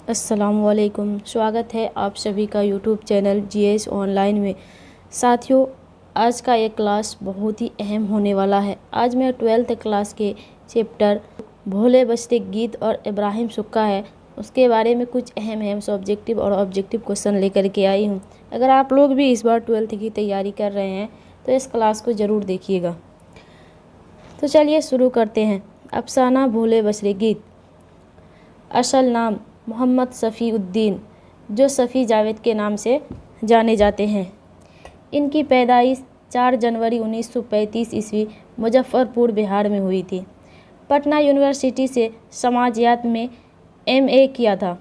अस्सलामुअलैकुम। स्वागत है आप सभी का यूट्यूब चैनल जीएस ऑनलाइन में। साथियों, आज का ये क्लास बहुत ही अहम होने वाला है। आज मैं 12th क्लास के चैप्टर भोले बसरे गीत और इब्राहिम सुक्का है उसके बारे में कुछ अहम सब्जेक्टिव और ऑब्जेक्टिव क्वेश्चन लेकर के आई हूँ। अगर आप लोग भी इस बार 12th की तैयारी कर रहे हैं तो इस क्लास को ज़रूर देखिएगा। तो चलिए शुरू करते हैं। अफसाना भोले बसरे गीत। असल नाम मोहम्मद सफ़ीउद्दीन, जो सफ़ी जावेद के नाम से जाने जाते हैं। इनकी पैदाइश 4 जनवरी 1935 ईस्वी मुजफ्फरपुर बिहार में हुई थी। पटना यूनिवर्सिटी से समाजियात में एमए किया था।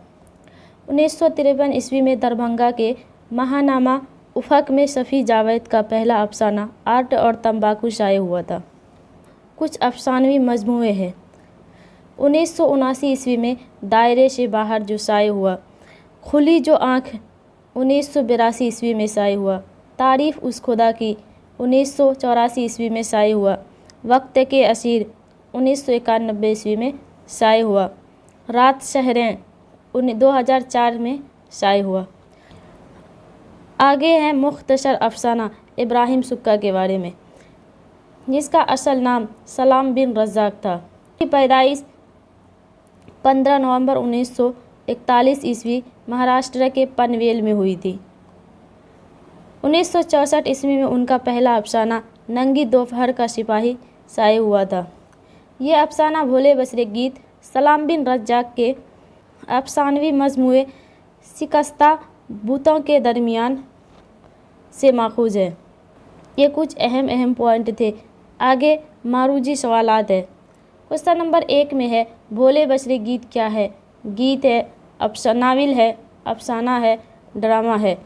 1953 ईस्वी में दरभंगा के महानामा उफ़क़ में सफ़ी जावेद का पहला अफसाना आर्ट और तंबाकू शाये हुआ था। कुछ अफसानवी मजमूए हैं। 1979 ईस्वी में दायरे से बाहर जो शाये हुआ। खुली जो आँख 1982 ईस्वी में शाये हुआ। तारीफ़ उस खुदा की 1984 ईस्वी में शाये हुआ। वक्त के असीर 1991 ईस्वी में शाये हुआ। रात शहरें 2004 में शाये हुआ। आगे है मुख्तसर अफसाना इब्राहिम सुक्का के बारे में, जिसका असल नाम सलाम बिन रज़्ज़ाक़ था। की पैदाइश 15 नवंबर 1941 ईस्वी महाराष्ट्र के पनवेल में हुई थी। 1964 ईस्वी में उनका पहला अफसाना नंगी दोपहर का सिपाही शाये हुआ था। ये अफसाना भोले बसरे गीत सलाम बिन रज़्ज़ाक़ के अफसानवी मजमूए शिकस्ता बूतों के दरमियान से माखूज है। ये कुछ अहम पॉइंट थे। आगे मारूजी सवालात है। क्वेश्चन नंबर 1 में है भोले बसरे गीत क्या है। गीत है, नाविल है, अफसाना है, ड्रामा है।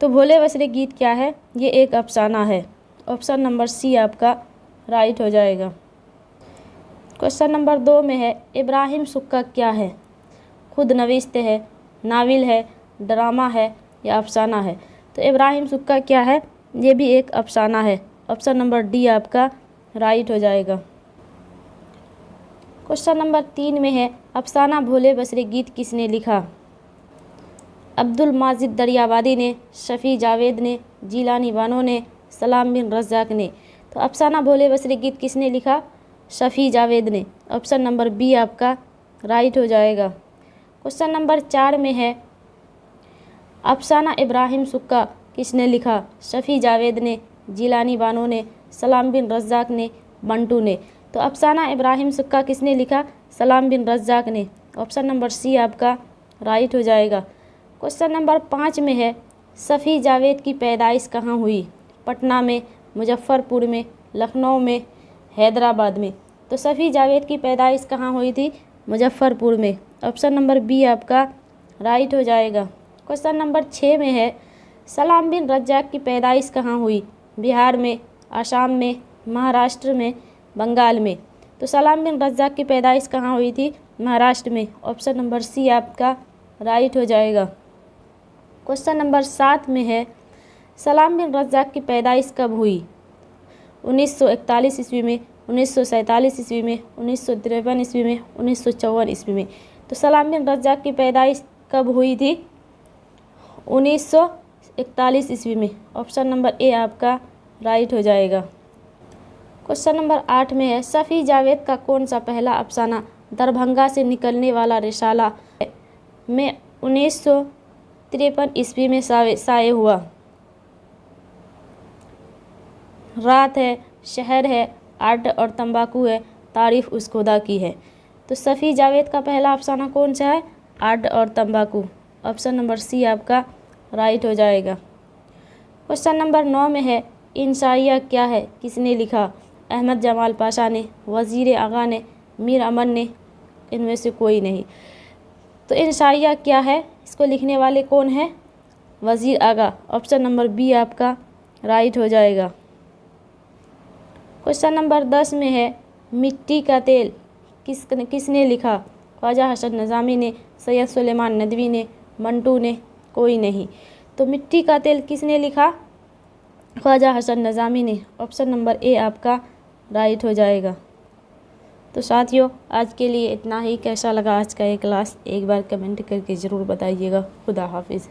तो भोले बसरे गीत क्या है? ये एक अफसाना है। ऑप्शन नंबर सी आपका राइट हो जाएगा। क्वेश्चन नंबर 2 में है इब्राहिम सुक्का क्या है। खुद नविश्त है, नाविल है, ड्रामा है या अफसाना है। तो इब्राहिम सुक्का क्या है? ये भी एक अफसाना है। ऑप्शन नंबर डी आपका राइट हो जाएगा। क्वेश्चन नंबर 3 में है अफसाना भोले बसरे गीत किसने लिखा। अब्दुल माजिद दरियावादी ने, शफ़ी जावेद ने, जीलानी बानो ने, सलाम बिन रज़्ज़ाक़ ने। तो अफसाना भोले बसरे गीत किसने लिखा? शफ़ी जावेद ने। ऑप्शन नंबर बी आपका राइट हो जाएगा। क्वेश्चन नंबर 4 में है अफसाना इब्राहिम सुक्का किसने लिखा। शफ़ी जावेद ने, जीलानी बानो ने, सलाम बिन रज़्ज़ाक़ ने, मंटू ने। तो अफसाना इब्राहिम सुक्का किसने लिखा? सलाम बिन रज़्ज़ाक़ ने। ऑप्शन नंबर सी आपका राइट हो जाएगा। क्वेश्चन नंबर 5 में है शफ़ी जावेद की पैदाइश कहाँ हुई। पटना में, मुजफ्फरपुर में, लखनऊ में, हैदराबाद में। तो शफ़ी जावेद की पैदाइश कहाँ हुई थी? मुजफ्फरपुर में। ऑप्शन नंबर बी आपका राइट हो जाएगा। क्वेश्चन नंबर 6 में है सलाम बिन रज़्ज़ाक़ की पैदाइश कहाँ हुई। बिहार में, आसाम में, महाराष्ट्र में, बंगाल में। तो सलाम बिन रज़्ज़ाक़ की पैदाइश कहाँ हुई थी? महाराष्ट्र में। ऑप्शन नंबर सी आपका राइट हो जाएगा। क्वेश्चन नंबर 7 में है सलाम बिन रज़्ज़ाक़ की पैदाइश कब हुई। 1941 ईस्वी में, 1947 ईस्वी में, 1953 ईस्वी में, 1954 ईस्वी में। तो सलाम बिन रज़्ज़ाक़ की पैदाइश कब हुई थी? 1941 ईस्वी में। ऑप्शन नंबर ए आपका राइट हो जाएगा। क्वेश्चन नंबर 8 में है शफ़ी जावेद का कौन सा पहला अफसाना दरभंगा से निकलने वाला रिसाला में 1953 ईस्वी में शाये हुआ। रात है, शहर है, आर्ट और तंबाकू है, तारीफ़ उस खुदा की है। तो शफ़ी जावेद का पहला अफसाना कौन सा है? आर्ट और तंबाकू। ऑप्शन नंबर सी आपका राइट हो जाएगा। क्वेश्चन नंबर 9 में है इंसाइया क्या है, किसने लिखा। अहमद जमाल पाशा ने, वज़ीर आगा ने, मीर अमन ने, इनमें से कोई नहीं। तो इंसाइया क्या है, इसको लिखने वाले कौन है? वज़ीर आगा। ऑप्शन नंबर बी आपका राइट हो जाएगा। क्वेश्चन नंबर 10 में है मिट्टी का तेल किसने लिखा। ख्वाजा हसन निज़ामी ने, सैयद सुलेमान नदवी ने, मंटू ने, कोई नहीं। तो मिट्टी का तेल किसने लिखा? ख्वाजा हसन निज़ामी ने। ऑप्शन नंबर ए आपका राइट हो जाएगा। तो साथियों आज के लिए इतना ही। कैसा लगा आज का ये क्लास एक बार कमेंट करके ज़रूर बताइएगा। खुदा हाफिज़।